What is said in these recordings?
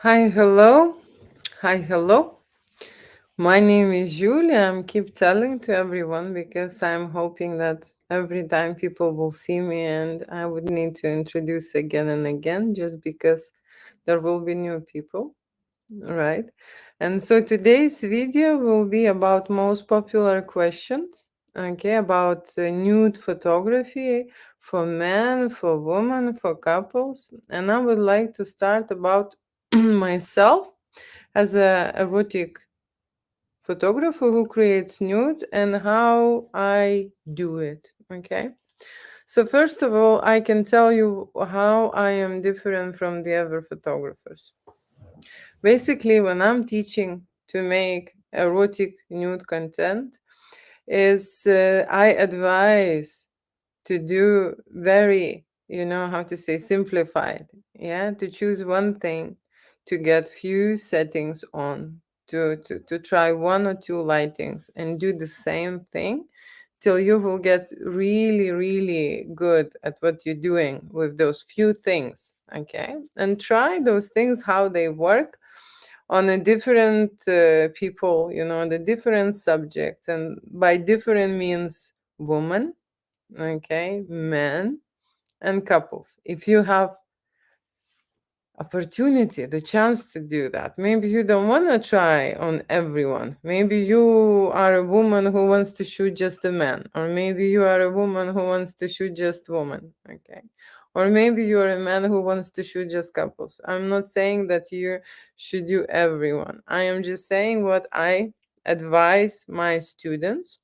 Hi, hello. Hi, hello. My name is Julia. I'm keep telling to everyone because I'm hoping that every time people will see me and I would need to introduce again and again just because there will be new people, right? And so today's video will be about most popular questions, okay, about nude photography for men, for women, for couples. And I would like to start about myself as a erotic photographer who creates nudes and how I do it. Okay. So first of all, I can tell you how I am different from the other photographers. Basically, when I'm teaching to make erotic nude content, is I advise to do very, how to say, simplified. Yeah, to choose one thing, to get few settings on, to try one or two lightings and do the same thing till you will get really, really good at what you're doing with those few things. Okay, and try those things how they work on a different people, on the different subjects, and by different means woman, okay, men, and couples. If you have opportunity, the chance to do that, maybe you don't want to try on everyone. Maybe you are a woman who wants to shoot just a man, or maybe you are a woman who wants to shoot just woman, okay, or maybe you're a man who wants to shoot just couples. I'm not saying that you should do everyone. I am just saying what I advise my students,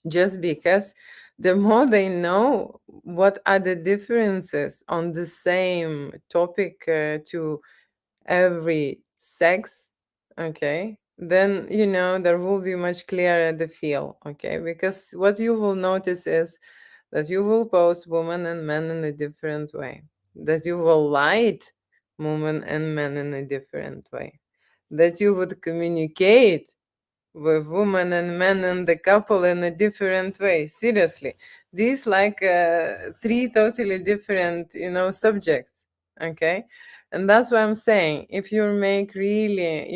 just because the more they know what are the differences on the same topic to every sex, okay, then there will be much clearer the feel, okay, because what you will notice is that you will pose women and men in a different way, that you will light women and men in a different way, that you would communicate with women and men and the couple in a different way. Seriously, these like three totally different, subjects. Okay, and that's what I'm saying. If you make really,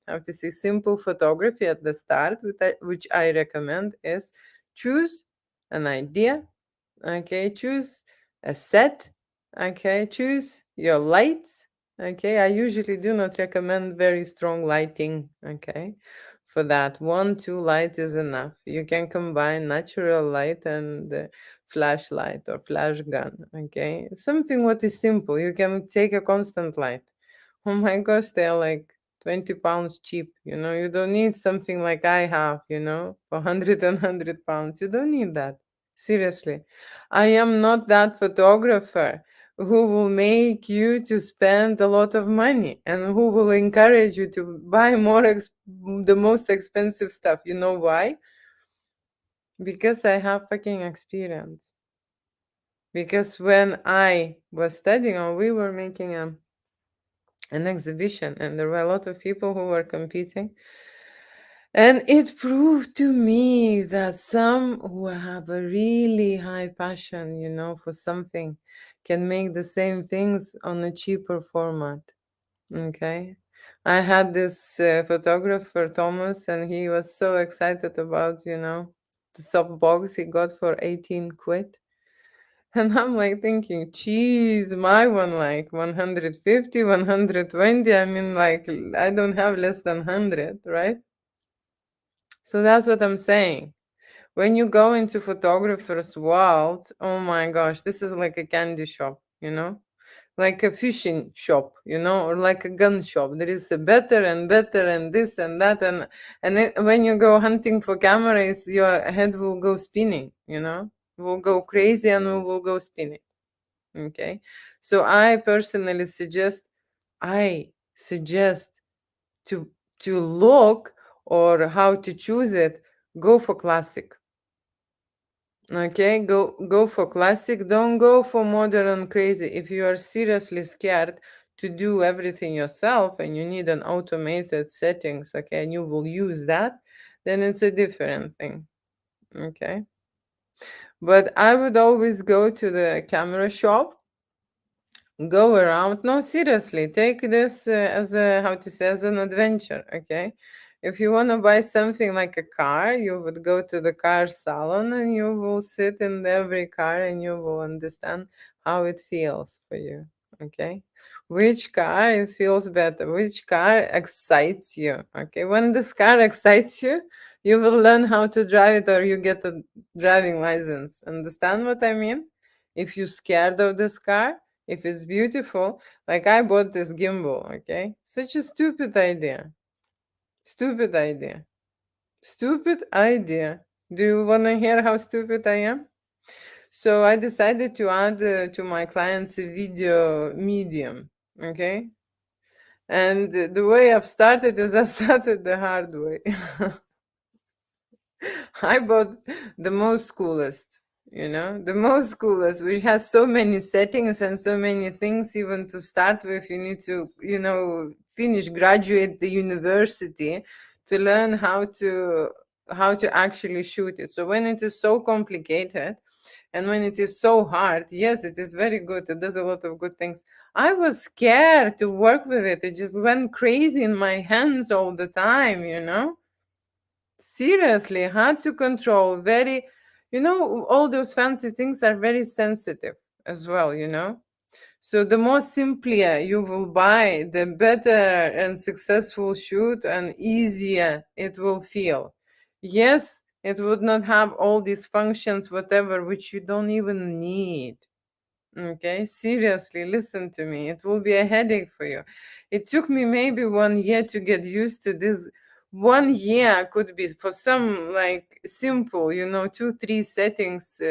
how to say, simple photography at the start, which I recommend, is choose an idea. Okay, choose a set. Okay, choose your lights. Okay, I usually do not recommend very strong lighting. Okay, for that, one, two light is enough. You can combine natural light and flashlight or flash gun. Okay, something what is simple. You can take a constant light. Oh my gosh, they're like 20 pounds cheap. You don't need something like I have, for 100 and 100 pounds. You don't need that. Seriously. I am not that photographer who will make you to spend a lot of money and who will encourage you to buy the most expensive stuff. You know why? Because I have fucking experience. Because when I was studying, or we were making an exhibition, and there were a lot of people who were competing, and it proved to me that some who have a really high passion, for something, can make the same things on a cheaper format. Okay. I had this photographer, Thomas, and he was so excited about, the soft box he got for 18 quid. And I'm like thinking, geez, my one like 150, 120. I mean, like, I don't have less than 100, right? So that's what I'm saying. When you go into photographer's world, oh my gosh, this is like a candy shop, like a fishing shop, or like a gun shop. There is a better and better and this and that, when you go hunting for cameras, your head will go spinning, will go crazy and will go spinning. Okay, so I suggest to look, or how to choose it, go for classic. Okay, go for classic. Don't go for modern and crazy. If you are seriously scared to do everything yourself and you need an automated settings, okay, and you will use that, then it's a different thing. Okay. But I would always go to the camera shop Go around. No, seriously, take this as a, how to say, as an adventure. Okay, if you want to buy something like a car, you would go to the car salon and you will sit in every car and you will understand how it feels for you. Okay, which car it feels better, which car excites you. Okay, when this car excites you, you will learn how to drive it or you get a driving license. Understand what I mean? If you're scared of this car, if it's beautiful, like I bought this gimbal, okay? Such a stupid idea. Stupid idea. Stupid idea. Do you want to hear how stupid I am? So I decided to add to my clients a video medium, okay? And the way I've started is I started the hard way. I bought the most coolest, the most coolest, which has so many settings and so many things. Even to start with, you need to, graduate the university to learn how to actually shoot it. So when it is so complicated and when it is so hard, yes, it is very good. It does a lot of good things. I was scared to work with it. It just went crazy in my hands all the time. Seriously, hard to control. Very, all those fancy things are very sensitive as well. So the more simpler you will buy, the better and successful shoot and easier it will feel. Yes, it would not have all these functions, whatever, which you don't even need. Okay, seriously, listen to me. It will be a headache for you. It took me maybe 1 year to get used to this. 1 year could be for some like simple, two, three settings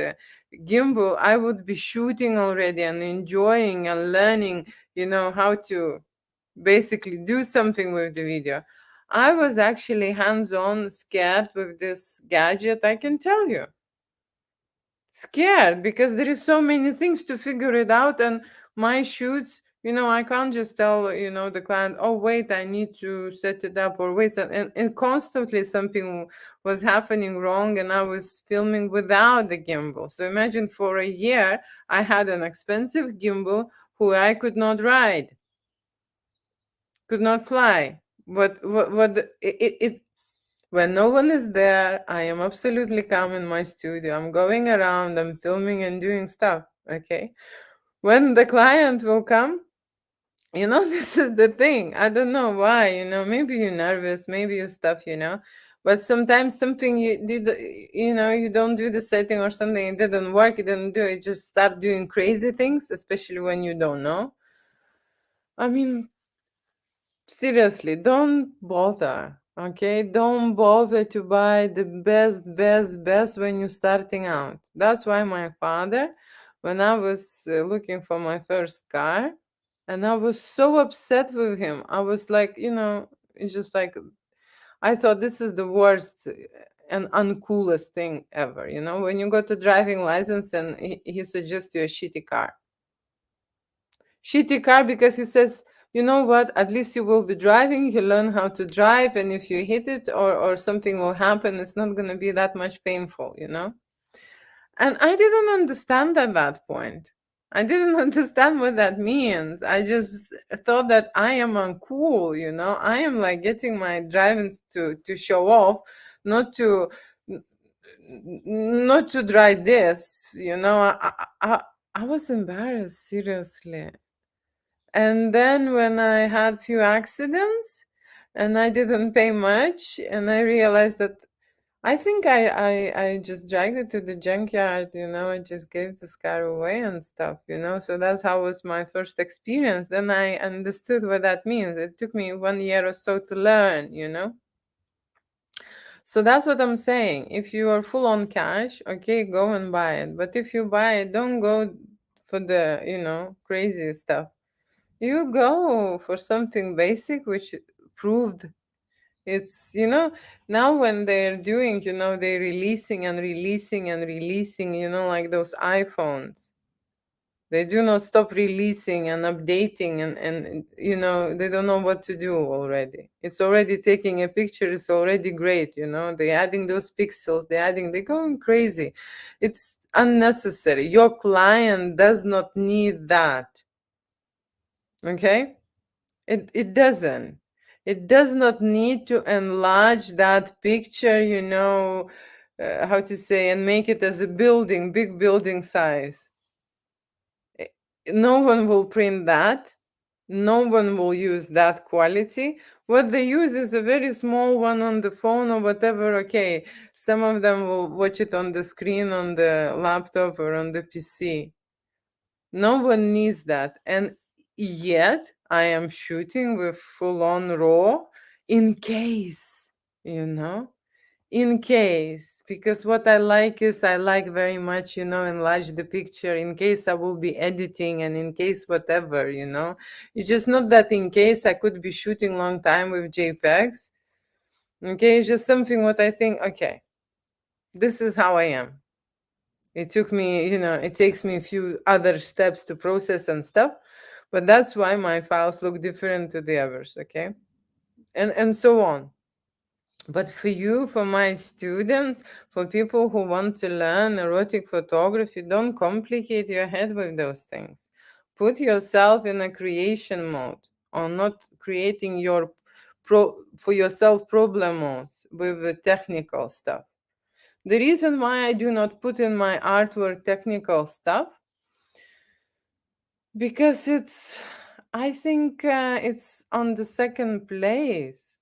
gimbal. I would be shooting already and enjoying and learning, how to basically do something with the video. I was actually hands on scared with this gadget, I can tell you, scared because there is so many things to figure it out. And my shoots, I can't just tell the client, oh wait, I need to set it up, or wait, and constantly something was happening wrong and I was filming without the gimbal. So imagine, for a year I had an expensive gimbal who I could not ride, could not fly. What when no one is there, I am absolutely calm in my studio. I'm going around, I'm filming and doing stuff. Okay. When the client will come, this is the thing. I don't know why, maybe you're nervous, maybe you stuff. But sometimes something you did, you don't do the setting or something, it didn't work, it didn't do it, just start doing crazy things, especially when you don't know. I mean, seriously, don't bother. Okay, don't bother to buy the best when you're starting out. That's why my father, when I was looking for my first car, and I was so upset with him. I was like, it's just like, I thought this is the worst and uncoolest thing ever. When you got a driving license and he suggests you a shitty car because he says, you know what, at least you will be driving, you learn how to drive, and if you hit it or something will happen, it's not going to be that much painful. And I didn't understand at that point. I didn't understand what that means. I just thought that I am uncool. I am like getting my driving to show off, not to not to drive this. I was embarrassed, seriously. And then when I had few accidents and I didn't pay much, and I realized that I think I just dragged it to the junkyard. I just gave this car away and stuff. So that's how was my first experience. Then I understood what that means. It took me 1 year or so to learn. So that's what I'm saying. If you are full on cash, okay, go and buy it. But if you buy it, don't go for the, crazy stuff. You go for something basic, which proved it's, now when they're doing, they're releasing and releasing and releasing, like those iPhones. They do not stop releasing and updating and they don't know what to do already. It's already taking a picture, it's already great. They're adding those pixels, they're going crazy. It's unnecessary. Your client does not need that. Okay? It doesn't. It does not need to enlarge that picture, how to say, and make it as a building, big building size. Eh, No one will print that. No one will use that quality. What they use is a very small one on the phone or whatever. Okay, some of them will watch it on the screen on the laptop or on the PC. No one needs that. And yet I am shooting with full on raw in case, you know, in case. Because what I like is I like very much, enlarge the picture in case I will be editing and in case whatever. It's just not that in case I could be shooting long time with JPEGs. Okay, it's just something what I think, okay, this is how I am. It took me, it takes me a few other steps to process and stuff, but that's why my files look different to the others, okay? And so on. But for you, for my students, for people who want to learn erotic photography, don't complicate your head with those things. Put yourself in a creation mode or not creating your for yourself problem modes with the technical stuff. The reason why I do not put in my artwork technical stuff, because I think it's on the second place.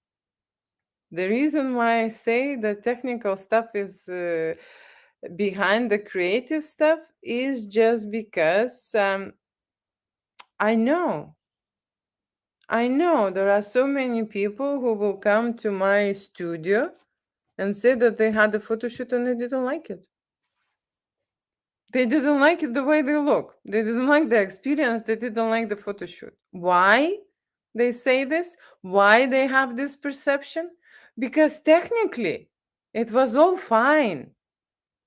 The reason why I say the technical stuff is behind the creative stuff is just because I know. I know there are so many people who will come to my studio and say that they had a photo shoot and they didn't like it. They didn't like it the way they look. They didn't like the experience. They didn't like the photo shoot. Why they say this? Why they have this perception? Because technically, it was all fine.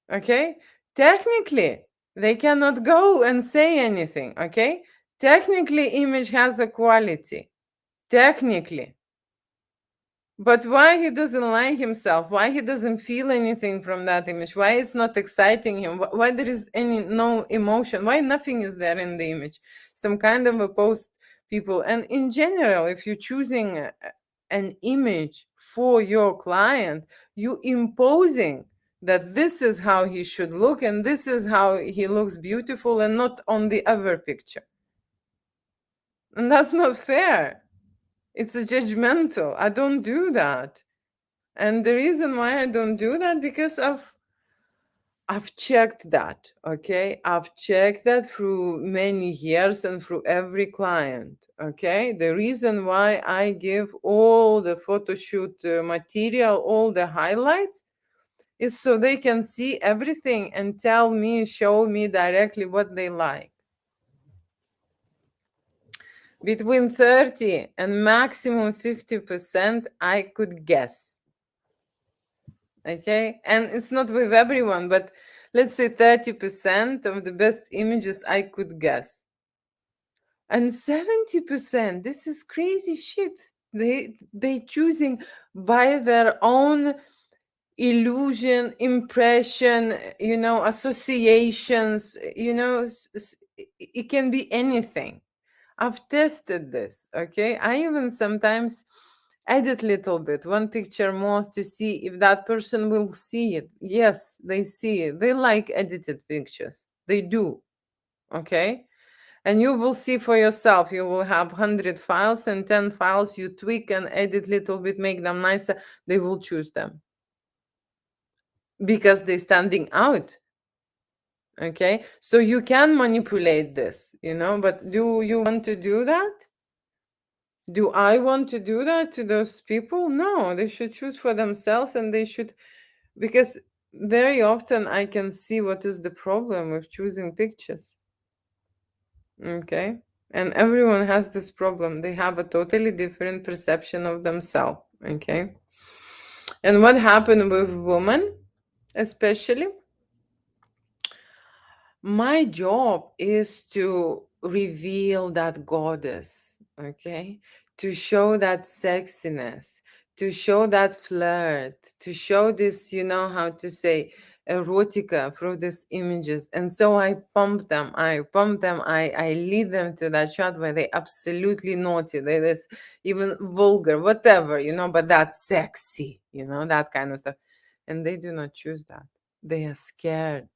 Okay? Technically, they cannot go and say anything. Okay? Technically, image has a quality. Technically. But why he doesn't like himself? Why he doesn't feel anything from that image? Why it's not exciting him? Why there is no emotion? Why nothing is there in the image? Some kind of a post people. And in general, if you're choosing an image for your client, you imposing that this is how he should look and this is how he looks beautiful and not on the other picture. And that's not fair. It's a judgmental. I don't do that. And the reason why I don't do that, because I've checked that, okay? I've checked that through many years and through every client, okay? The reason why I give all the photo shoot material, all the highlights, is so they can see everything and tell me, show me directly what they like. Between 30 and maximum 50%, I could guess. Okay, and it's not with everyone, but let's say 30% of the best images I could guess. And 70%, this is crazy shit. They choosing by their own illusion, impression, associations, it can be anything. I've tested this, okay? I even sometimes edit little bit, one picture more to see if that person will see it. Yes, they see it. They like edited pictures. They do, okay? And you will see for yourself. You will have 100 files and 10 files you tweak and edit little bit, make them nicer. They will choose them because they're standing out. Okay, so you can manipulate this, but do you want to do that? Do I want to do that to those people? No, they should choose for themselves and they should, because very often I can see what is the problem with choosing pictures. Okay, and everyone has this problem. They have a totally different perception of themselves. Okay, and what happened with women, especially? My job is to reveal that goddess, okay? To show that sexiness, to show that flirt, to show this, how to say, erotica through these images. And so I lead them to that shot where they absolutely naughty, they this even vulgar, whatever, but that's sexy, that kind of stuff. And they do not choose that. They are scared.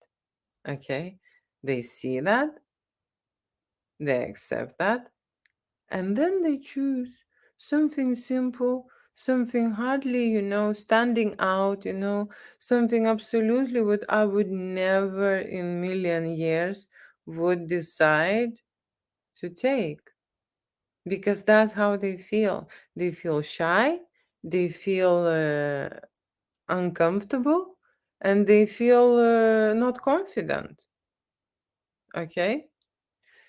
Okay. They see that, they accept that, and then they choose something simple, something hardly, standing out, something absolutely what I would never in million years would decide to take, because that's how they feel. They feel shy, they feel uncomfortable, and they feel not confident. Okay.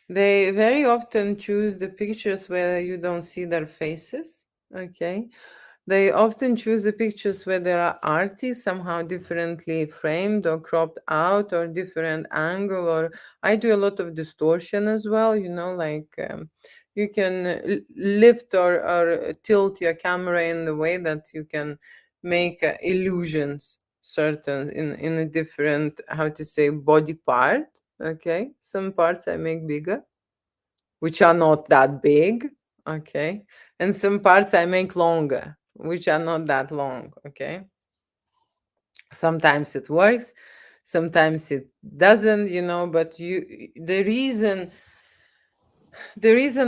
They very often choose the pictures where you don't see their faces. Okay. They often choose the pictures where there are artists somehow differently framed or cropped out or different angle. Or I do a lot of distortion as well, like you can lift or tilt your camera in the way that you can make illusions certain in a different, how to say, body part. Okay. Some parts I make bigger, which are not that big. Okay. And some parts I make longer, which are not that long. Okay. Sometimes it works, sometimes it doesn't, but the reason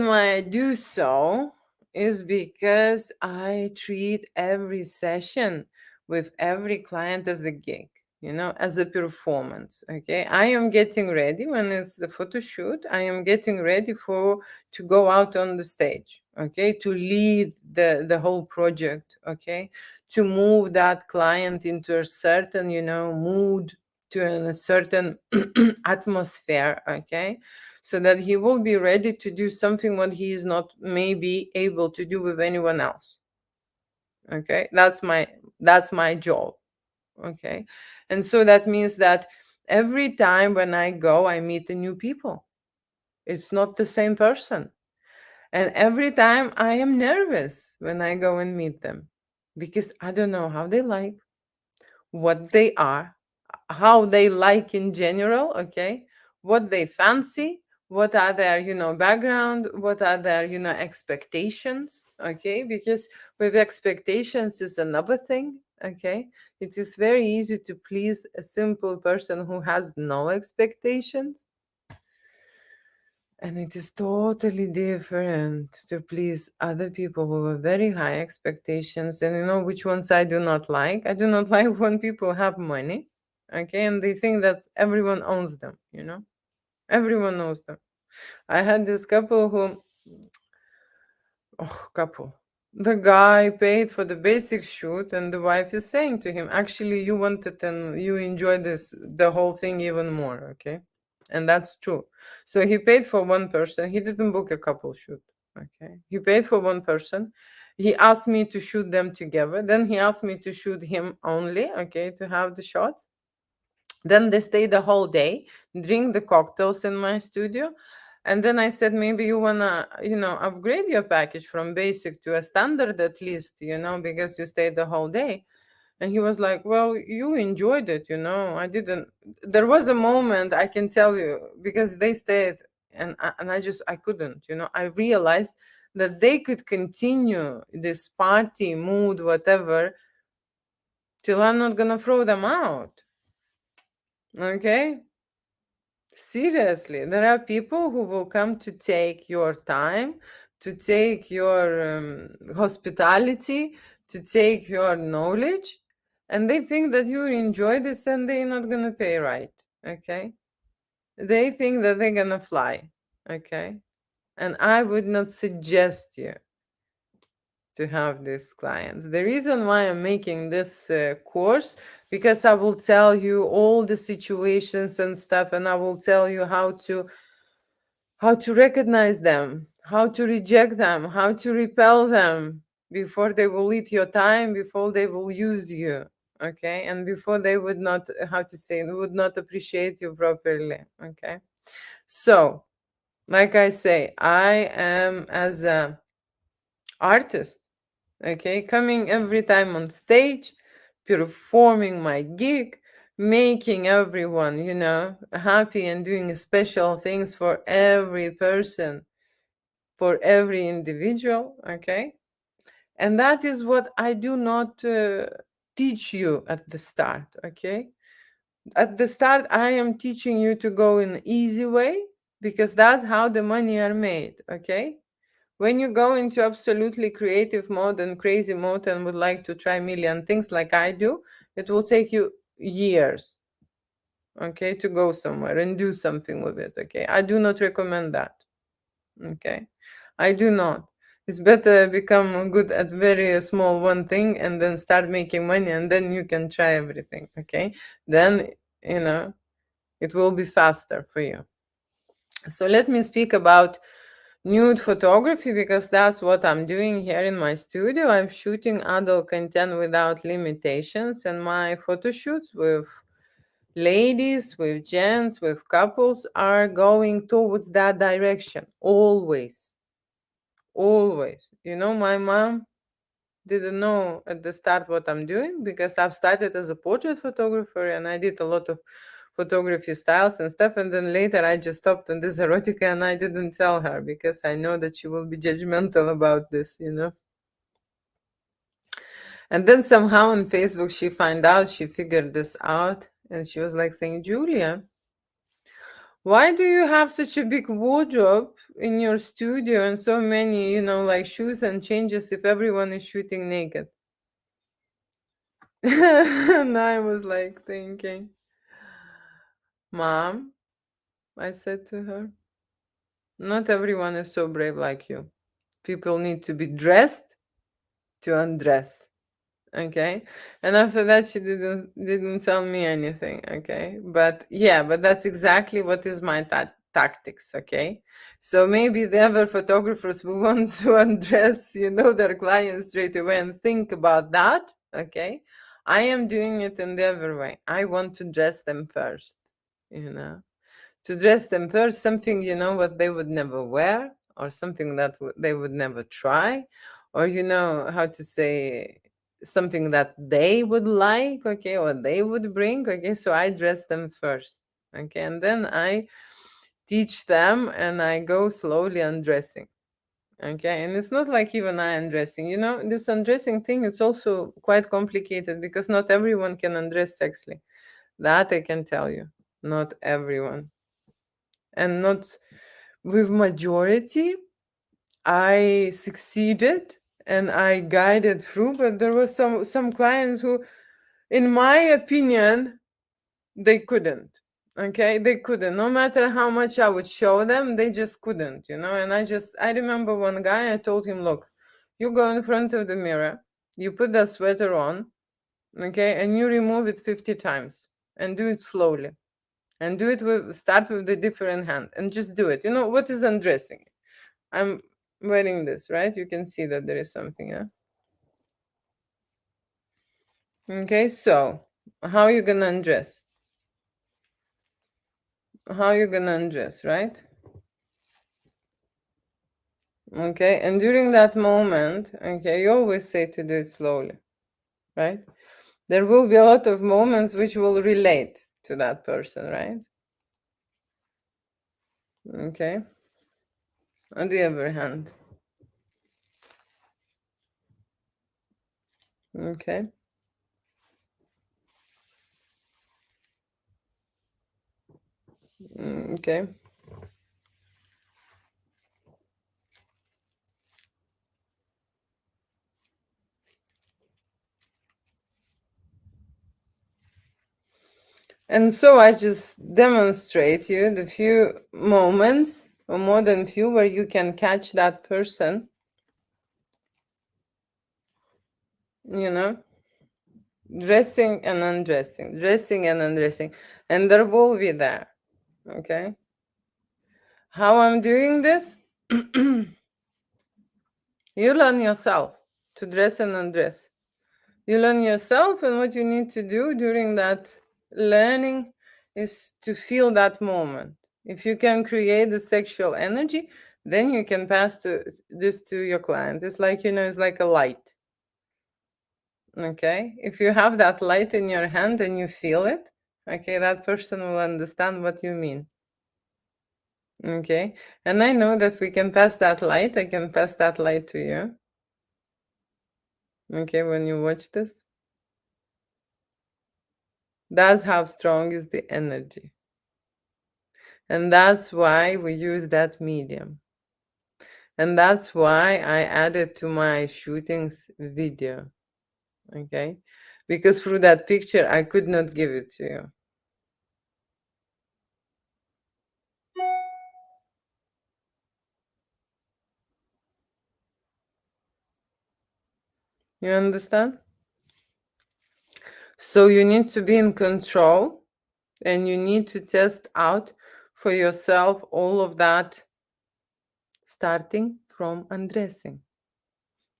why I do so is because I treat every session with every client as a gig, as a performance. Okay. I am getting ready when it's the photo shoot. I am getting ready to go out on the stage. Okay. To lead the whole project. Okay. To move that client into a certain, mood, to a certain atmosphere. Okay, so that he will be ready to do something what he is not maybe able to do with anyone else. Okay, that's my job. Okay, and so that means that every time when I go, I meet the new people. It's not the same person. And every time I am nervous when I go and meet them, because I don't know how they like, what they are, how they like in general. Okay, what they fancy, what are their, background, what are their, expectations. Okay, because with expectations is another thing. Okay, it is very easy to please a simple person who has no expectations, and it is totally different to please other people who have very high expectations. And which ones I do not like? I do not like when people have money, okay, and they think that everyone owns them, Everyone knows them. I had this couple who, oh, couple. The guy paid for the basic shoot, and the wife is saying to him, actually, you wanted and you enjoyed the whole thing even more, okay? And that's true. So he paid for one person. He didn't book a couple shoot, okay? He paid for one person. He asked me to shoot them together. Then he asked me to shoot him only, okay, to have the shot. Then they stayed the whole day, drink the cocktails in my studio. And then I said, maybe you wanna, upgrade your package from basic to a standard at least, because you stayed the whole day. And he was like, well, you enjoyed it, I didn't. There was a moment, I can tell you, because they stayed, and I couldn't, I realized that they could continue this party mood, whatever, till I'm not gonna throw them out. Okay. Seriously, there are people who will come to take your time, to take your hospitality, to take your knowledge, and they think that you enjoy this and they're not going to pay right. Okay. They think that they're going to fly. Okay. And I would not suggest you to have these clients. The reason why I'm making this course, because I will tell you all the situations and stuff, and I will tell you how to recognize them, how to reject them, how to repel them before they will eat your time, before they will use you. Okay, and before they would not, how to say, they would not appreciate you properly. Okay, so like I say, I am as a artist, okay, coming every time on stage, performing my gig, making everyone, happy and doing special things for every person, for every individual, okay? And that is what I do not teach you at the start, okay? At the start, I am teaching you to go in easy way because that's how the money are made, okay? When you go into absolutely creative mode and crazy mode and would like to try million things like I do, it will take you years, okay, to go somewhere and do something with it, okay? I do not recommend that, okay? I do not. It's better become good at very small one thing and then start making money and then you can try everything, okay? Then, you know, it will be faster for you. So let me speak about nude photography because that's what I'm doing here in my studio. I'm shooting adult content without limitations, and my photo shoots with ladies, with gents, with couples are going towards that direction. Always. Always. My mom didn't know at the start what I'm doing because I've started as a portrait photographer and I did a lot of photography styles and stuff. And then later I just stopped on this erotica and I didn't tell her because I know that she will be judgmental about this. And then somehow on Facebook she found out, she figured this out, and she was like saying, Julia, why do you have such a big wardrobe in your studio and so many, like shoes and changes if everyone is shooting naked? And I was like thinking, Mom, I said to her, not everyone is so brave like you. People need to be dressed to undress. Okay. And after that she didn't tell me anything. Okay. But yeah, but that's exactly what is my tactics. Okay. So maybe the other photographers who want to undress, their clients straight away and think about that. Okay. I am doing it in the other way. I want to dress them first, you know to dress them first, something, what they would never wear, or something that they would never try, or, how to say, something that they would like, okay, or they would bring, okay. So I dress them first, okay, and then I teach them and I go slowly undressing. Okay, and it's not like even I undressing. This undressing thing, it's also quite complicated because not everyone can undress sexually. That I can tell you. Not everyone. And not with majority. I succeeded and I guided through, but there were some clients who, in my opinion, they couldn't. Okay, they couldn't. No matter how much I would show them, they just couldn't. And I remember one guy. I told him, look, you go in front of the mirror, you put that sweater on, okay, and you remove it 50 times and do it slowly. And do it start with the different hand and just do it. What is undressing? I'm wearing this, right? You can see that there is something, yeah? Okay, so how you gonna undress? How you gonna undress, right? Okay, and during that moment, okay, you always say to do it slowly, right? There will be a lot of moments which will relate to that person, right? Okay. On the other hand, okay. Okay. And so I just demonstrate you the few moments, or more than few, where you can catch that person, you know, dressing and undressing, dressing and undressing. And there will be there. Okay. How I'm doing this? You learn yourself to dress and undress. You learn yourself, and what you need to do during that learning is to feel that moment. If you can create the sexual energy, then you can pass this to your client. It's like, it's like a light. Okay? If you have that light in your hand and you feel it, Okay, that person will understand what you mean. Okay, and I know that we can pass that light. I can pass that light to you. Okay, when you watch this, that's how strong is the energy. And that's why we use that medium. And that's why I added to my shootings video. Okay, because through that picture, I could not give it to you. You understand? So you need to be in control and you need to test out for yourself all of that, starting from undressing.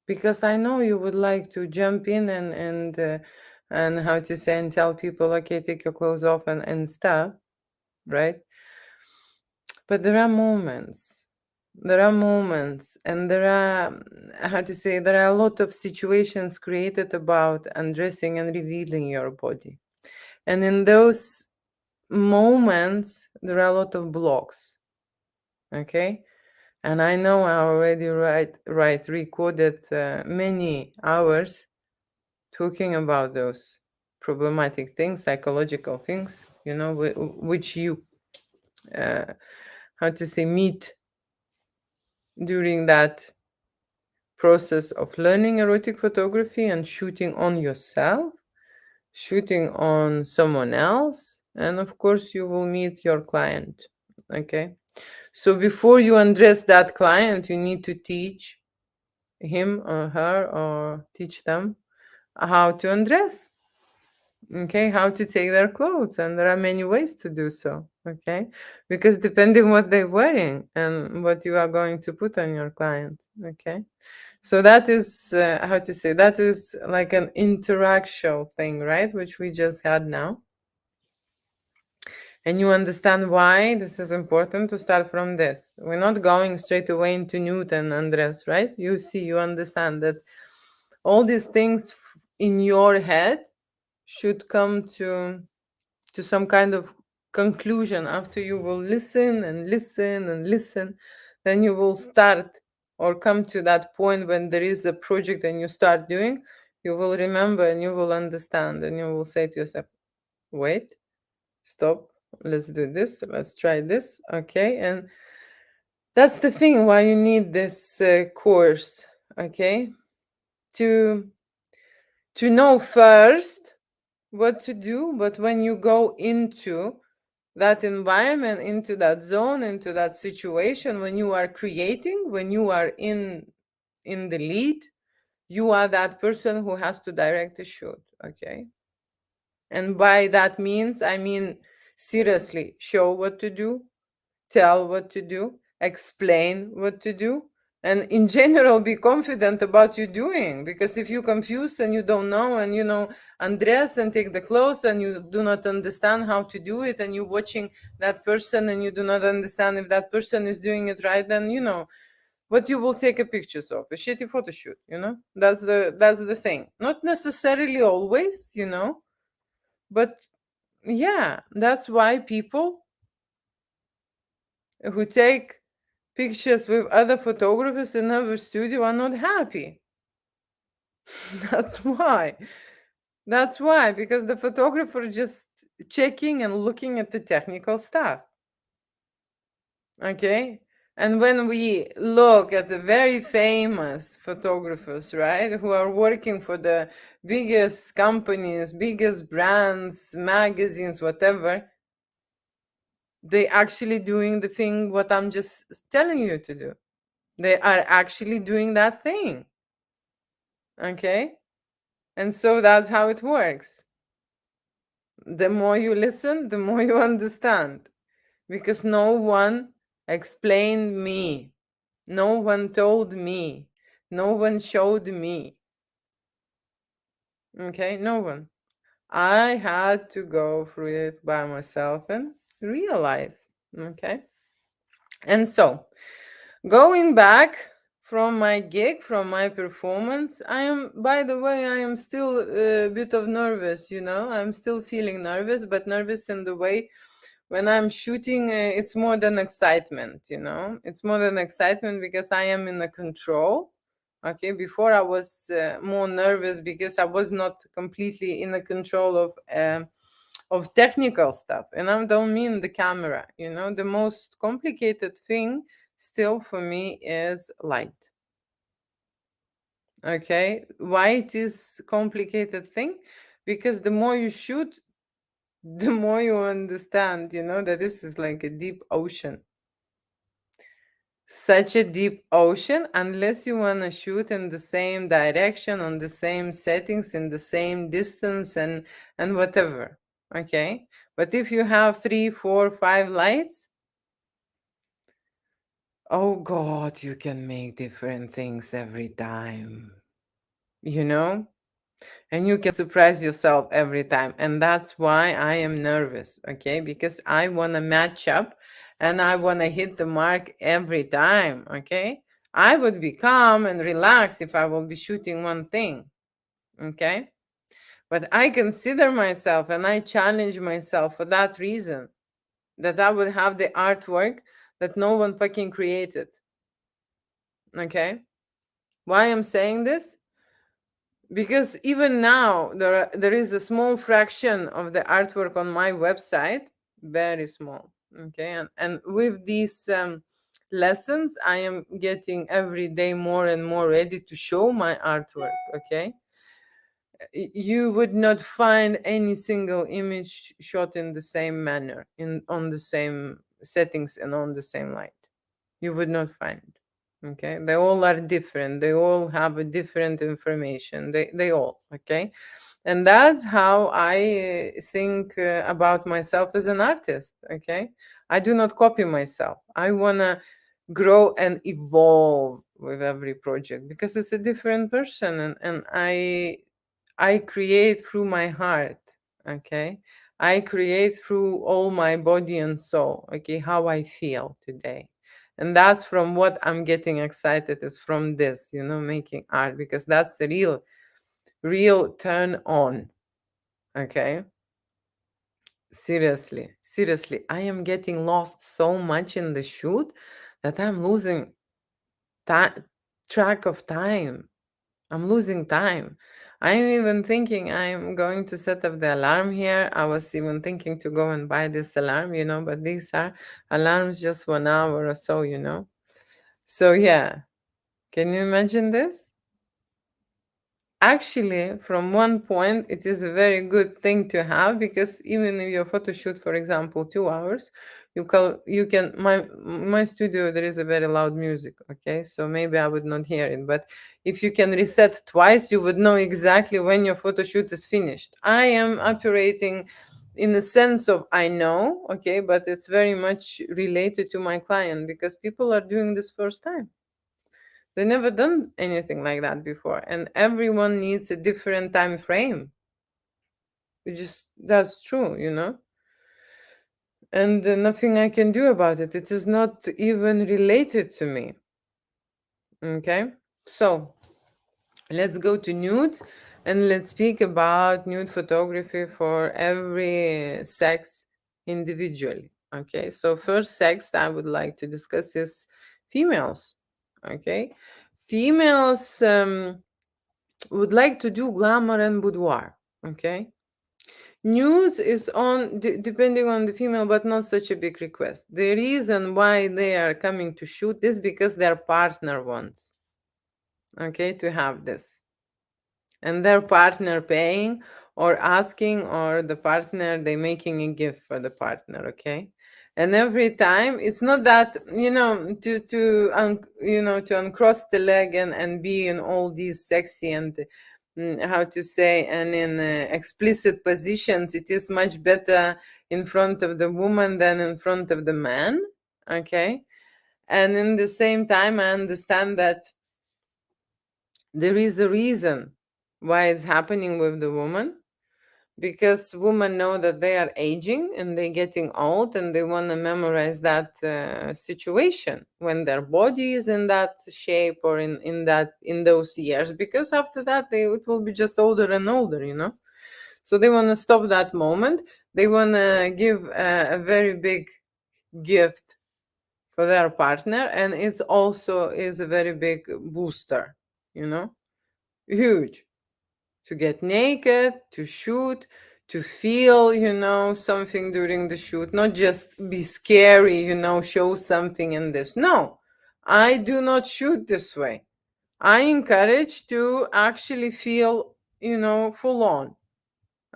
Because I know you would like to jump in and how to say, and tell people, okay, take your clothes off and stuff, right? But there are moments. There are moments, and there are, how to say, there are a lot of situations created about undressing and revealing your body. And in those moments, there are a lot of blocks. Okay. And I know I already recorded many hours talking about those problematic things, psychological things, which you, uh, how to say, meet during that process of learning erotic photography and shooting on yourself, shooting on someone else, and of course, you will meet your client. Okay. So before you undress that client, you need to teach him or her or teach them how to undress. Okay, how to take their clothes, and there are many ways to do so. Okay, because depending what they're wearing and what you are going to put on your client. Okay, so that is how to say, that is like an interactual thing, right, which we just had now. And you understand why this is important to start from this. We're not going straight away into nude and undress, right? You see, you understand that all these things in your head should come to some kind of conclusion after you will listen and listen and listen. Then you will start or come to that point when there is a project and you start doing, you will remember and you will understand and you will say to yourself, wait, stop, let's do this, let's try this. Okay, and that's the thing why you need this course. Okay, to know first what to do, but when you go into that environment, into that zone, into that situation, when you are creating, when you are in the lead, you are that person who has to direct the shoot. Okay, and by that means I mean seriously show what to do, tell what to do, explain what to do, and in general be confident about you doing. Because if you're confused and you don't know, and undress and take the clothes and you do not understand how to do it, and you're watching that person and you do not understand if that person is doing it right, then what you will take a pictures of a shitty photo shoot. That's the thing. Not necessarily always, but yeah, that's why people who take pictures with other photographers in our studio are not happy. That's why. That's why, because the photographer just checking and looking at the technical stuff. Okay. And when we look at the very famous photographers, right, who are working for the biggest companies, biggest brands, magazines, whatever, they actually doing the thing what I'm just telling you to do. They are actually doing that thing. Okay. And so that's how it works. The more you listen, the more you understand. Because no one explained me. No one told me. No one showed me. Okay, no one. I had to go through it by myself and realize. Okay. And so, going back from my gig, from my performance. I am, by the way, I am still a bit of nervous, you know. I'm still feeling nervous, but nervous in the way when I'm shooting, it's more than excitement, you know. It's more than excitement because I am in the control. Okay, before I was more nervous because I was not completely in the control of technical stuff, and I don't mean the camera. You know, the most complicated thing still for me is light. Okay, why it is complicated thing? Because the more you shoot, the more you understand, you know, that this is like a deep ocean. Such a deep ocean, unless you want to shoot in the same direction, on the same settings, in the same distance, and whatever. Okay, but if you have three, four, five lights, oh god, you can make different things every time, you know, and you can surprise yourself every time. And that's why I am nervous. Okay, because I want to match up and I want to hit the mark every time. Okay, I would be calm and relaxed if I will be shooting one thing. Okay, but I consider myself and I challenge myself for that reason, that I would have the artwork that no one fucking created. Okay, why I'm saying this? Because even now there is a small fraction of the artwork on my website, very small. Okay, and with these lessons I am getting every day more and more ready to show my artwork. Okay, you would not find any single image shot in the same manner, in on the same settings and on the same light. You would not find. Okay, they all are different, they all have a different information, they all. Okay, and that's how I think about myself as an artist. Okay, I do not copy myself. I want to grow and evolve with every project because it's a different person, and I create through my heart. Okay, I create through all my body and soul. Okay, how I feel today, and that's from what I'm getting excited is from this, you know, making art, because that's the real turn on. Okay, seriously, I am getting lost so much in the shoot that I'm losing track of time. I'm losing time. I'm even thinking I'm going to set up the alarm here. I was even thinking to go and buy this alarm, you know, but these are alarms just 1 hour or so, you know. So yeah, can you imagine this? Actually, from one point, it is a very good thing to have, because even if your photo shoot, for example, 2 hours, you can my studio there is a very loud music. Okay, so maybe I would not hear it, but if you can reset twice, you would know exactly when your photo shoot is finished. I am operating in the sense of I know, okay, but it's very much related to my client because people are doing this first time. They never done anything like that before, and everyone needs a different time frame. It's just that's true, you know. And nothing I can do about it. It is not even related to me. Okay, so let's go to nude, and let's speak about nude photography for every sex individually. Okay, so first sex I would like to discuss is females. Okay, females. Would like to do glamour and boudoir. Okay. News is on depending on the female, but not such a big request. The reason why they are coming to shoot is because their partner wants, okay, to have this, and their partner paying or asking, or the partner they making a gift for the partner. Okay, and every time it's not that, you know, to uncross the leg and be in all these sexy and how to say, and in explicit positions. It is much better in front of the woman than in front of the man. Okay, and in the same time I understand that there is a reason why it's happening with the woman, because women know that they are aging and they're getting old, and they want to memorize that situation when their body is in that shape, or in those years, because after that it will be just older and older, so they want to stop that moment. They want to give a very big gift for their partner, and it's also is a very big booster, huge, to get naked, to shoot, to feel, something during the shoot, not just be scary, show something in this. No, I do not shoot this way. I encourage to actually feel, full on.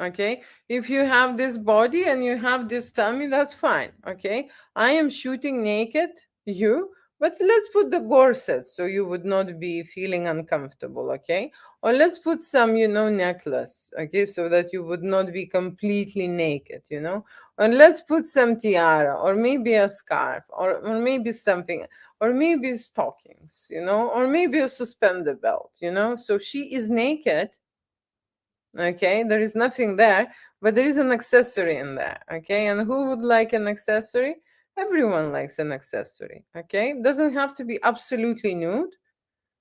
Okay, if you have this body and you have this tummy, that's fine. Okay, I am shooting naked, you, but let's put the gorset so you would not be feeling uncomfortable. Okay, or let's put some, necklace, okay, so that you would not be completely naked, and let's put some tiara, or maybe a scarf, or maybe something, or maybe stockings, or maybe a suspender belt, so she is naked. Okay, there is nothing there, but there is an accessory in there. Okay, and who would like an accessory? Everyone likes an accessory. Okay, doesn't have to be absolutely nude.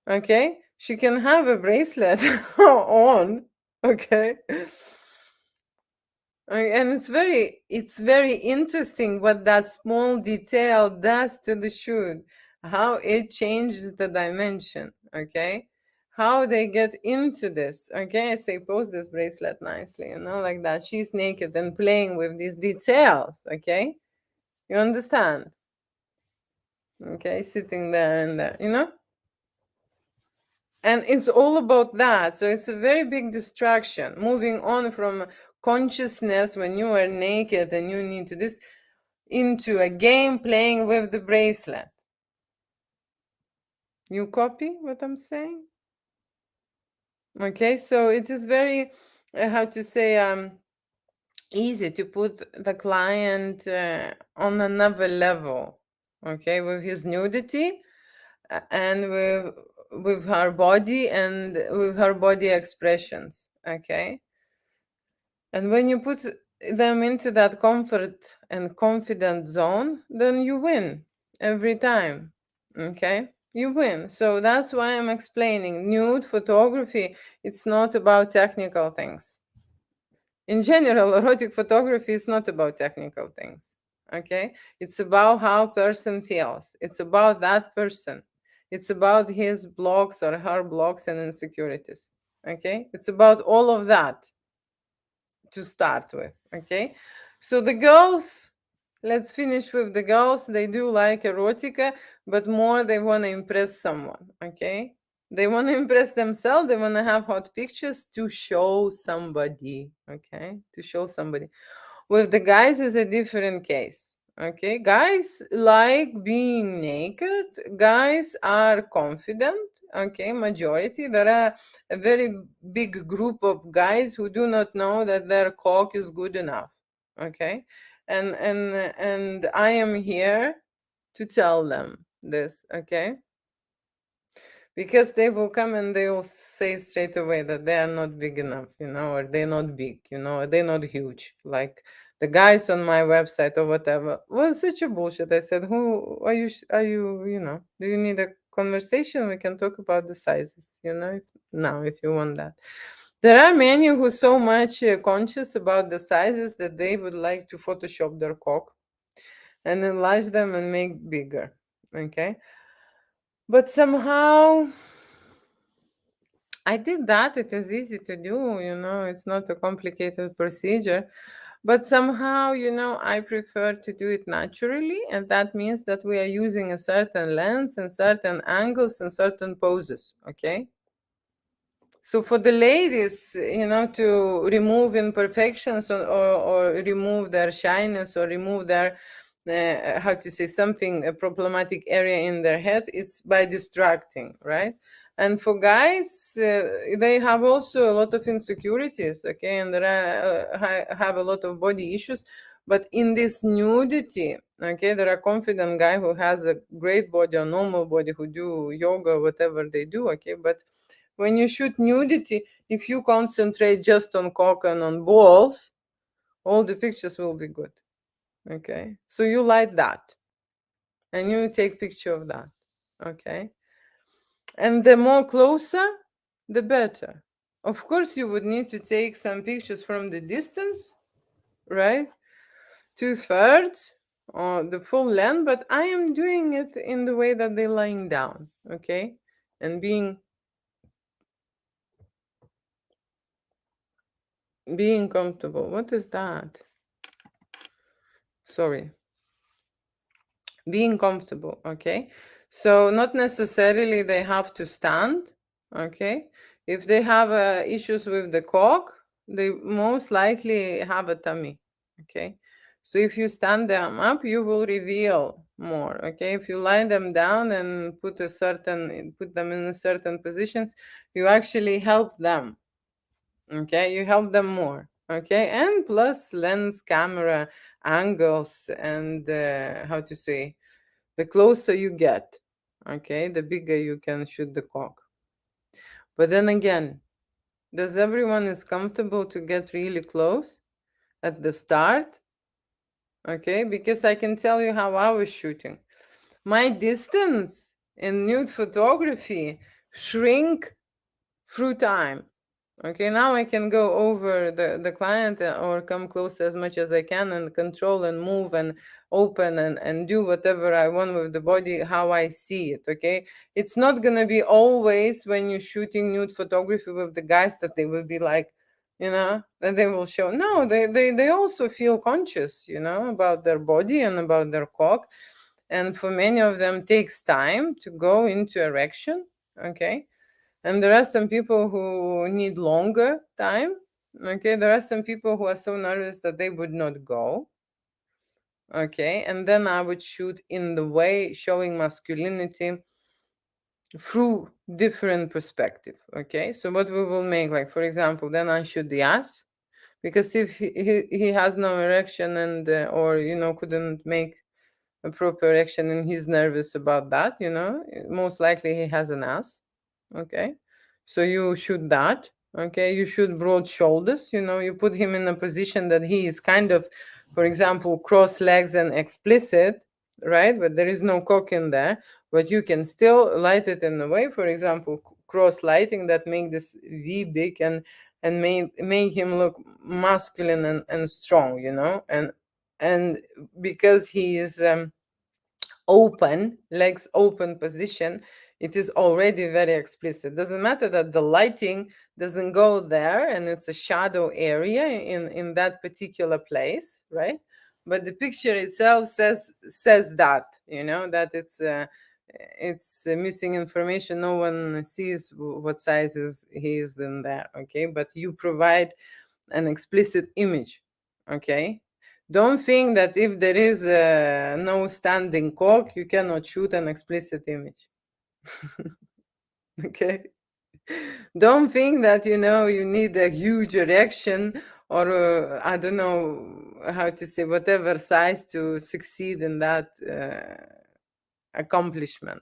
Okay, she can have a bracelet on. Okay. And it's very interesting what that small detail does to the shoot, how it changes the dimension. Okay, how they get into this. Okay, I say pose this bracelet nicely, like that. She's naked and playing with these details. Okay, you understand? Okay, sitting there and there, and it's all about that. So it's a very big distraction, moving on from consciousness when you are naked and you need to this into a game playing with the bracelet. You copy what I'm saying? Okay, so it is very how to say easy to put the client on another level, okay, with his nudity, and with her body and with her body expressions. Okay, and when you put them into that comfort and confident zone, then you win every time. Okay? You win. So that's why I'm explaining nude photography. It's not about technical things. In general, erotic photography is not about technical things. Okay? It's about how person feels. It's about that person. It's about his blocks or her blocks and insecurities. Okay? It's about all of that to start with. Okay, so the girls, let's finish with the girls. They do like erotica, but more they want to impress someone. Okay, they want to impress themselves. They want to have hot pictures to show somebody. Okay, to show somebody. With the guys is a different case. Okay, guys like being naked. Guys are confident. Okay, majority. There are a very big group of guys who do not know that their cock is good enough. Okay, and I am here to tell them this. Okay, because they will come and they will say straight away that they are not big enough, or they're not big, or they're not huge, like the guys on my website or whatever. Well, such a bullshit. I said, who are you? Are you, do you need a conversation? We can talk about the sizes, if you want that. There are many who so much conscious about the sizes that they would like to Photoshop their cock and enlarge them and make bigger. Okay, but somehow I did that. It is easy to do, it's not a complicated procedure. But somehow, I prefer to do it naturally. And that means that we are using a certain lens and certain angles and certain poses. Okay. So for the ladies, to remove imperfections, or remove their shyness, or remove their, how to say, something, a problematic area in their head, it's by distracting, right? And for guys, they have also a lot of insecurities, okay, and there are, have a lot of body issues. But in this nudity, okay, there are confident guy who has a great body or normal body who do yoga, whatever they do, okay, but when you shoot nudity, if you concentrate just on cock and on balls, all the pictures will be good. Okay, so you light that and you take picture of that. Okay, and the more closer, the better. Of course, you would need to take some pictures from the distance, right? 2/3 or the full length, but I am doing it in the way that they're lying down, okay? And being comfortable. What is that? Sorry. Being comfortable, okay? So not necessarily they have to stand, okay? If they have issues with the cock, they most likely have a tummy, okay? So if you stand them up, you will reveal more, okay? If you lie them down and put them in certain positions, you actually help them, okay? You help them more, okay? And plus lens, camera, angles, and how to say, the closer you get, okay, the bigger you can shoot the cock. But then again, does everyone is comfortable to get really close at the start? Okay, because I can tell you how I was shooting. My distance in nude photography shrink through time. Okay, now I can go over the client or come close as much as I can and control and move and open and do whatever I want with the body, how I see it. Okay, it's not gonna be always when you're shooting nude photography with the guys that they will be like, that they will show. No, they also feel conscious, about their body and about their cock. And for many of them takes time to go into erection. Okay, and there are some people who need longer time. Okay, there are some people who are so nervous that they would not go. Okay, and then I would shoot in the way showing masculinity through different perspective. Okay, so what we will make, like for example, then I shoot the ass, because if he has no erection and or couldn't make a proper erection and he's nervous about that, most likely he has an ass. Okay, so you shoot that. Okay, you shoot broad shoulders. You put him in a position that he is kind of, for example, cross legs and explicit, right? But there is no cock in there, but you can still light it in a way, for example, cross lighting that make this V big and make him look masculine and strong, and because he is open, legs open position, it is already very explicit. Doesn't matter that the lighting doesn't go there and it's a shadow area in that particular place, right? But the picture itself says that, that it's missing information. No one sees what sizes he is in there. Okay, but you provide an explicit image. Okay, don't think that if there is no standing cock, you cannot shoot an explicit image. Okay, don't think that you need a huge erection or I don't know how to say, whatever size to succeed in that accomplishment.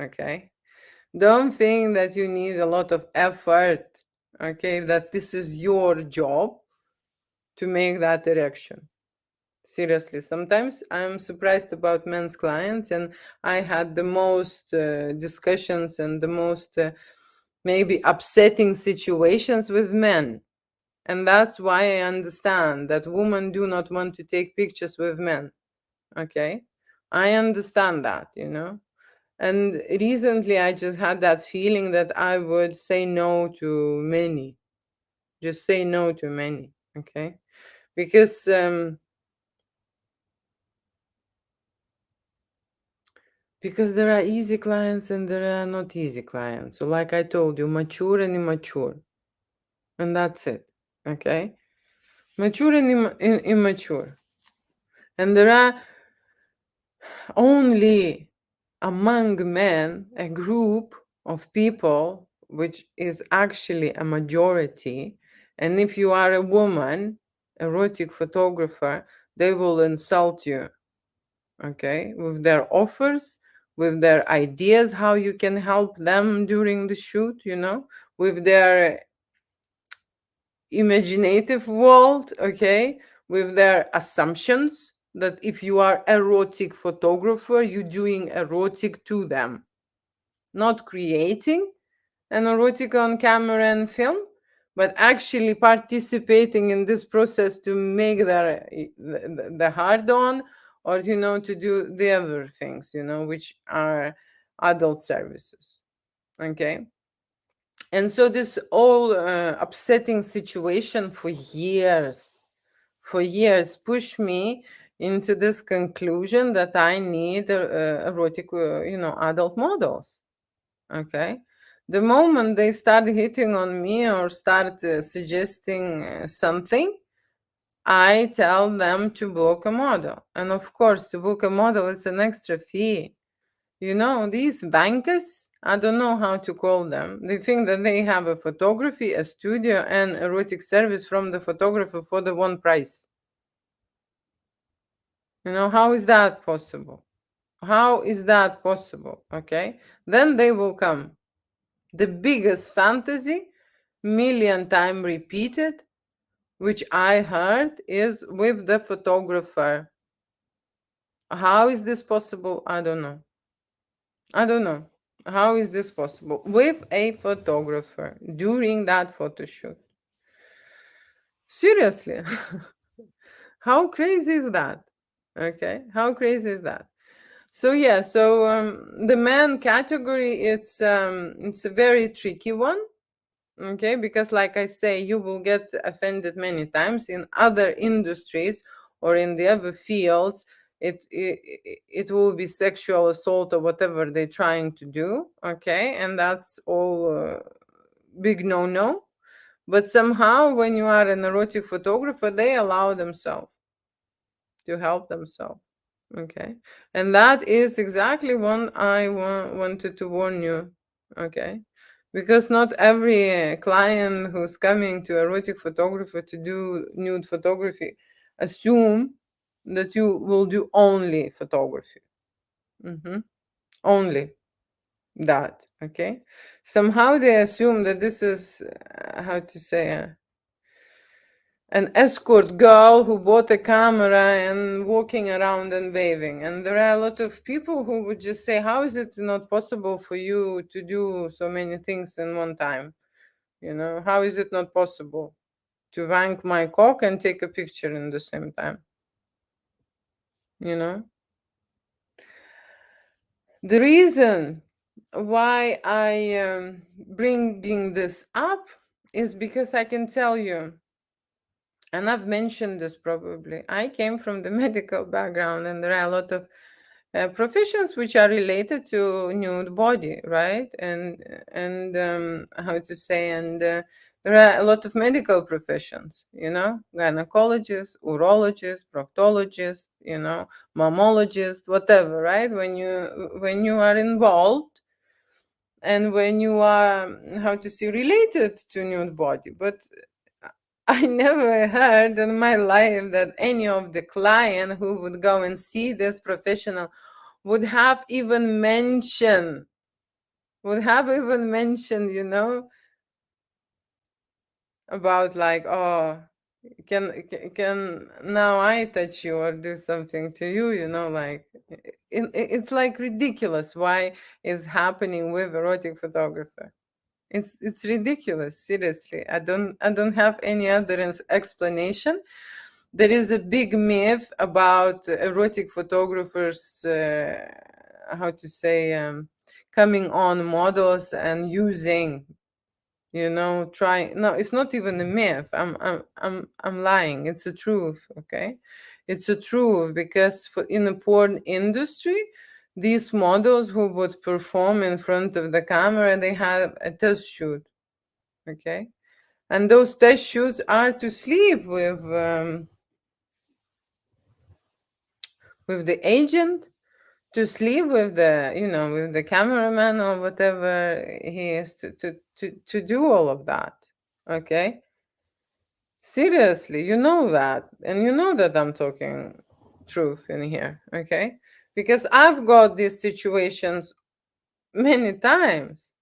Okay, don't think that you need a lot of effort. Okay, that this is your job to make that erection. Seriously, sometimes I'm surprised about men's clients, and I had the most discussions and the most maybe upsetting situations with men. And that's why I understand that women do not want to take pictures with men. Okay, I understand that. And recently I just had that feeling that I would say no to many, just say no to many. Okay, because there are easy clients and there are not easy clients. So, like I told you, mature and immature. And that's it. Okay? Mature and immature. And there are only among men a group of people which is actually a majority. And if you are a woman, erotic photographer, they will insult you. Okay? With their offers, with their ideas, how you can help them during the shoot, with their imaginative world, okay, with their assumptions that if you are erotic photographer, you're doing erotic to them, not creating an erotic on camera and film, but actually participating in this process to make the hard on, or to do the other things, which are adult services. Okay. And so this all upsetting situation for years pushed me into this conclusion that I need erotic adult models. Okay. The moment they start hitting on me or start suggesting something, I tell them to book a model. And of course, to book a model is an extra fee. These bankers, I don't know how to call them. They think that they have a photography, a studio, and erotic service from the photographer for the one price. How is that possible? How is that possible? Okay. Then they will come. The biggest fantasy, million time repeated, which I heard, is with the photographer. How is this possible? I don't know. I don't know. How is this possible? With a photographer during that photo shoot. Seriously. How crazy is that? Okay. How crazy is that? So yeah, the man category, it's a very tricky one. Okay, because like I say, you will get offended many times in other industries or in the other fields. It will be sexual assault or whatever they're trying to do. Okay, and that's all big no. But somehow when you are an erotic photographer, they allow themselves to help themselves. Okay, and that is exactly what I wanted to warn you. Okay, because not every client who's coming to erotic photographer to do nude photography assume that you will do only photography. Only that. Okay, somehow they assume that this is how to say an escort girl who bought a camera and walking around and waving. And there are a lot of people who would just say, how is it not possible for you to do so many things in one time? How is it not possible to wank my cock and take a picture in the same time? You know, the reason why I am bringing this up is because I can tell you, and I've mentioned this probably, I came from the medical background, and there are a lot of professions which are related to nude body, right? And how to say, and there are a lot of medical professions, gynecologists, urologists, proctologists, mammologists, whatever, right? When you are involved and when you are, how to say, related to nude body. But I never heard in my life that any of the client who would go and see this professional would have even mentioned, about like, oh, can now I touch you or do something to you, like it's like ridiculous why is happening with erotic photographer. It's ridiculous, seriously. I don't have any other explanation. There is a big myth about erotic photographers, how to say, coming on models and using, trying. No, it's not even a myth. I'm lying. It's a truth. Okay, it's a truth because in the porn industry, these models who would perform in front of the camera, they have a test shoot. Okay, and those test shoots are to sleep with the agent, to sleep with the cameraman or whatever he is, to do all of that. Okay, seriously, you know that, and you know that I'm talking truth in here. Okay, because I've got these situations many times.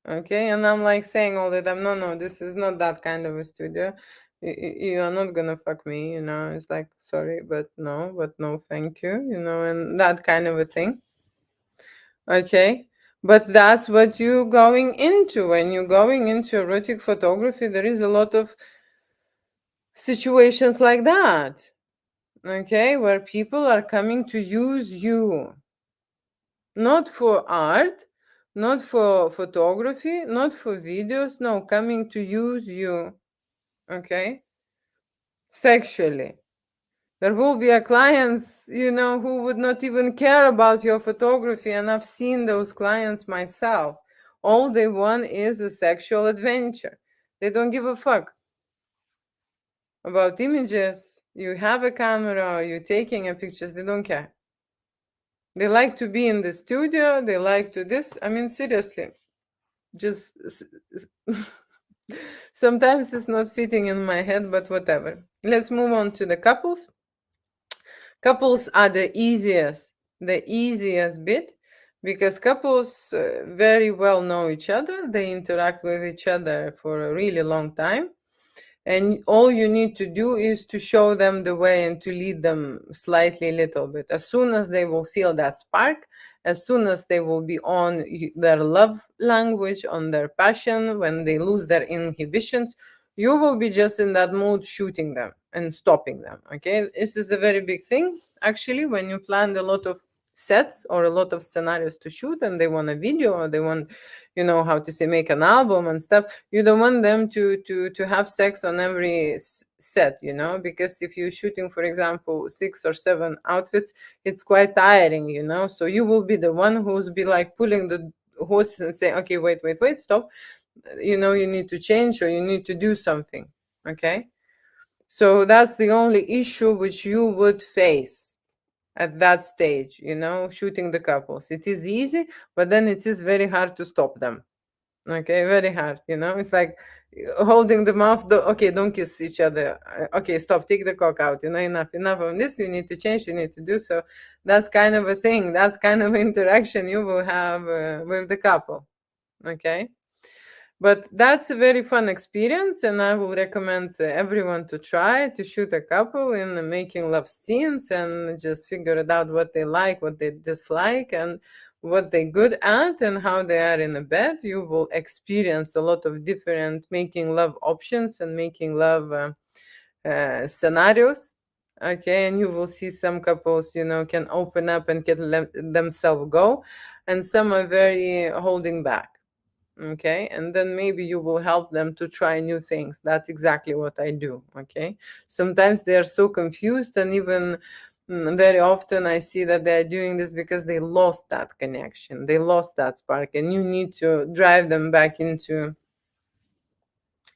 Okay, and I'm like saying all the time, no, no, this is not that kind of a studio. You are not gonna fuck me, you know. It's like, sorry, but no, thank you, you know, and that kind of a thing. Okay, but that's what you're going into. When you're going into erotic photography, there is a lot of situations like that. Okay, where people are coming to use you, not for art, not for photography, not for videos, no, coming to use you, okay, sexually. There will be a clients, you know, who would not even care about your photography, and I've seen those clients myself. All they want is a sexual adventure. They don't give a fuck about images. You have a camera or you're taking a pictures, they don't care. They like to be in the studio, they like to this. I mean, seriously, just sometimes it's not fitting in my head, but whatever. Let's move on to the couples. Couples are the easiest bit, because couples very well know each other. They interact with each other for a really long time, and all you need to do is to show them the way and to lead them slightly, little bit. As soon as they will feel that spark, as soon as they will be on their love language, on their passion, when they lose their inhibitions, you will be just in that mood, shooting them and stopping them. Okay, this is the very big thing actually. When you plan a lot of sets or a lot of scenarios to shoot, and they want a video, or they want, you know, how to say, make an album and stuff, you don't want them to have sex on every set, you know, because if you're shooting, for example, 6 or 7 outfits, it's quite tiring, you know. So you will be the one who's be like pulling the horse and say, okay, wait, stop, you know, you need to change or you need to do something. Okay, so that's the only issue which you would face at that stage, you know, shooting the couples. It is easy, but then it is very hard to stop them. Okay, very hard, you know. It's like holding the mouth. Okay, don't kiss each other. Okay, stop. Take the cock out. You know, enough of this. You need to change. You need to do so. That's kind of a thing. That's kind of interaction you will have with the couple. Okay, but that's a very fun experience, and I will recommend everyone to try to shoot a couple in making love scenes and just figure it out what they like, what they dislike, and what they're good at, and how they are in a bed. You will experience a lot of different making love options and making love scenarios. Okay, and you will see some couples, you know, can open up and get themselves go, and some are very holding back. Okay, and then maybe you will help them to try new things. That's exactly what I do. Okay, sometimes they are so confused, and even very often I see that they're doing this because they lost that connection, they lost that spark, and you need to drive them back into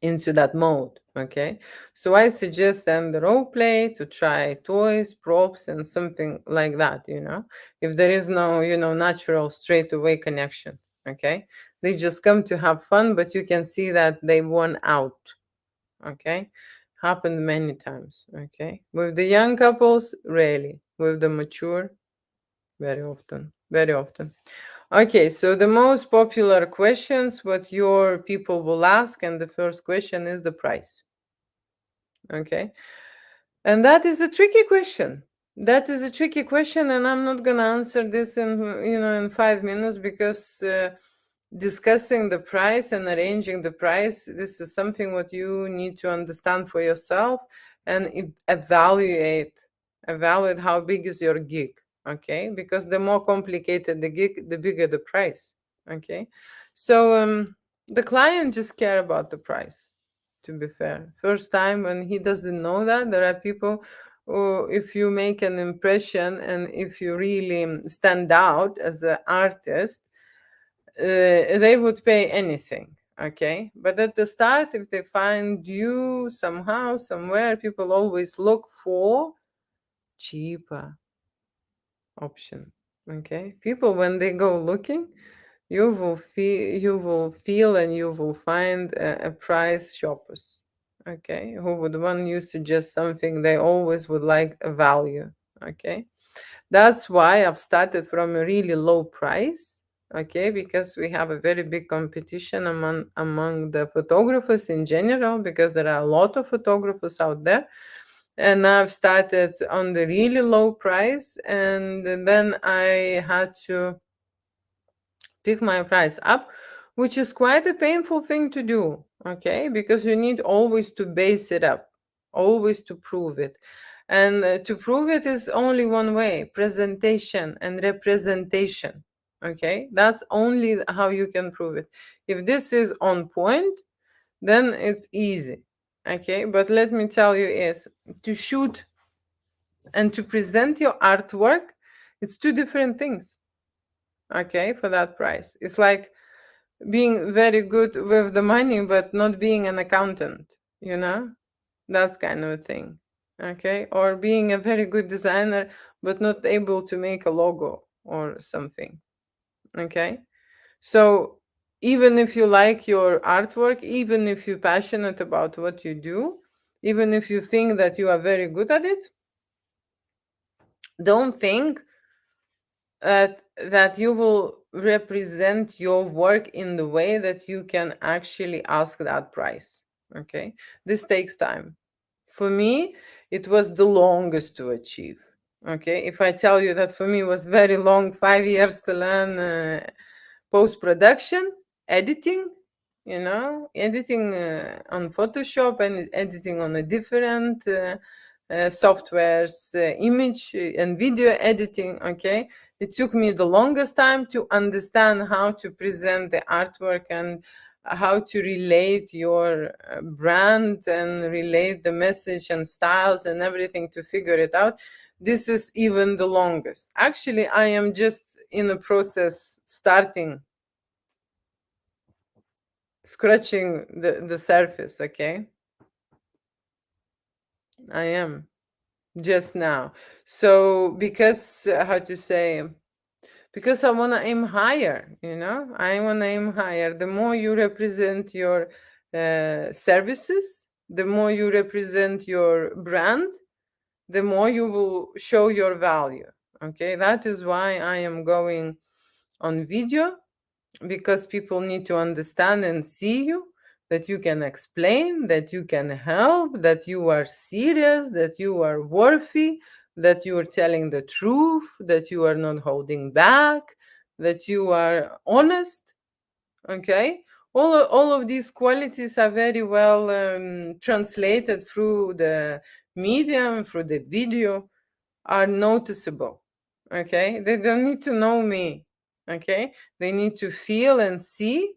that mode. Okay, so I suggest then the role play, to try toys, props, and something like that, you know, if there is no, you know, natural straight away connection. Okay, they just come to have fun, but you can see that they won out. Okay, happened many times. Okay, with the young couples, rarely. With the mature, very often, very often. Okay, so the most popular questions what your people will ask, and the first question is the price. Okay, and that is a tricky question. That is a tricky question, and I'm not gonna answer this in, you know, in 5 minutes, because discussing the price and arranging the price, this is something what you need to understand for yourself, and evaluate how big is your gig. Okay, because the more complicated the gig, the bigger the price. Okay, so the client just care about the price, to be fair. First time when he doesn't know that, there are people who, if you make an impression and if you really stand out as an artist, they would pay anything. Okay, but at the start, if they find you somehow, somewhere, people always look for cheaper option. Okay, people, when they go looking, you will feel and you will find a price shoppers. Okay, who would want you suggest something, they always would like a value. Okay, That's why I've started from a really low price. Okay, because we have a very big competition among the photographers in general, because there are a lot of photographers out there. And I've started on the really low price, and then I had to pick my price up, which is quite a painful thing to do, okay? Because you need always to base it up, always to prove it. And to prove it is only one way: presentation and representation, okay? That's only how you can prove it. If this is on point, then it's easy, okay? But let me tell you, is to shoot and to present your artwork, it's two different things, okay? For that price, it's like being very good with the money but not being an accountant, you know, that's kind of a thing, okay? Or being a very good designer but not able to make a logo or something, okay? So even if you like your artwork, even if you're passionate about what you do, even if you think that you are very good at it, don't think that you will represent your work in the way that you can actually ask that price, okay? This takes time. For me, it was the longest to achieve, okay? If I tell you that for me it was very long, 5 years to learn post production, editing, you know, editing on Photoshop and editing on a different softwares, image and video editing, okay? It took me the longest time to understand how to present the artwork and how to relate your brand and relate the message and styles and everything to figure it out. This is even the longest. Actually, I am just in the process starting scratching the surface, okay? I am just now. So because how to say, because I want to aim higher, you know, I want to aim higher. The more you represent your services, the more you represent your brand, the more you will show your value, okay? That is why I am going on video, because people need to understand and see you, that you can explain, that you can help, that you are serious, that you are worthy, that you are telling the truth, that you are not holding back, that you are honest, okay? All of these qualities are very well translated through the medium, through the video, are noticeable, okay? They don't need to know me, okay? They need to feel and see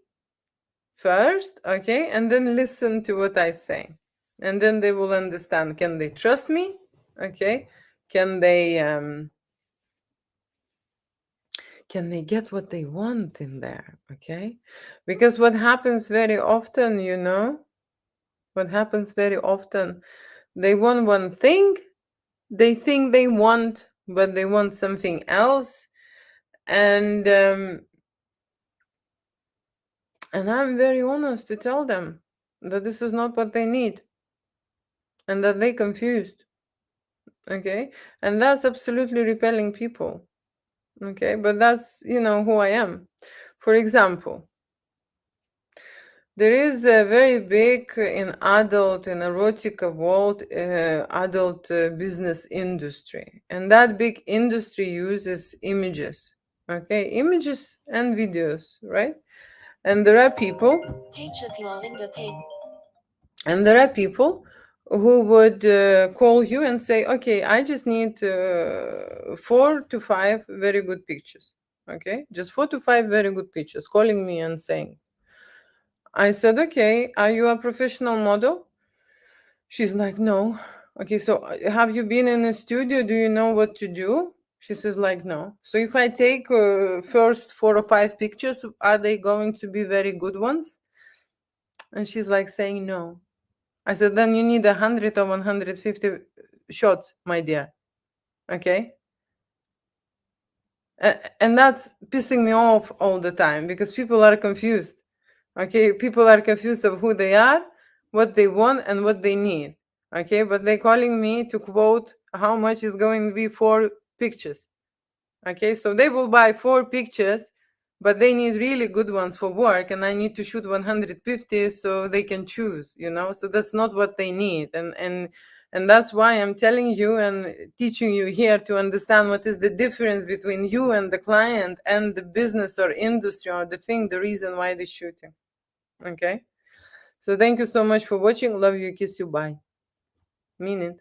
first, okay? And then listen to what I say. And then they will understand, can they trust me, okay? Can they get what they want in there, okay? Because what happens very often, you know, what happens very often, they want one thing, they think they want, but they want something else. And I'm very honest to tell them that this is not what they need and that they confused, okay? And that's absolutely repelling people, okay? But that's, you know, who I am. For example, there is a very big in adult and erotica world, adult business industry, and that big industry uses images, okay? Images and videos, right? And there are people And there are people who would call you and say, okay, I just need 4 to 5 very good pictures. Okay, just 4 to 5 very good pictures, calling me and saying, I said, okay, are you a professional model? She's like, no. Okay, so have you been in a studio? Do you know what to do? She says, like, no. So if I take first 4 or 5 pictures, are they going to be very good ones? And she's like saying, no. I said, then you need 100 or 150 shots, my dear. Okay. And that's pissing me off all the time because people are confused. Okay. People are confused of who they are, what they want, and what they need. Okay. But they're calling me to quote how much is going to be 4 pictures. Okay, so they will buy 4 pictures, but they need really good ones for work, and I need to shoot 150 so they can choose, so that's not what they need. And that's why I'm telling you and teaching you here to understand what is the difference between you and the client and the business or industry or the reason why they're shooting. Okay, so thank you so much for watching. Love you, kiss you, bye. Mean it.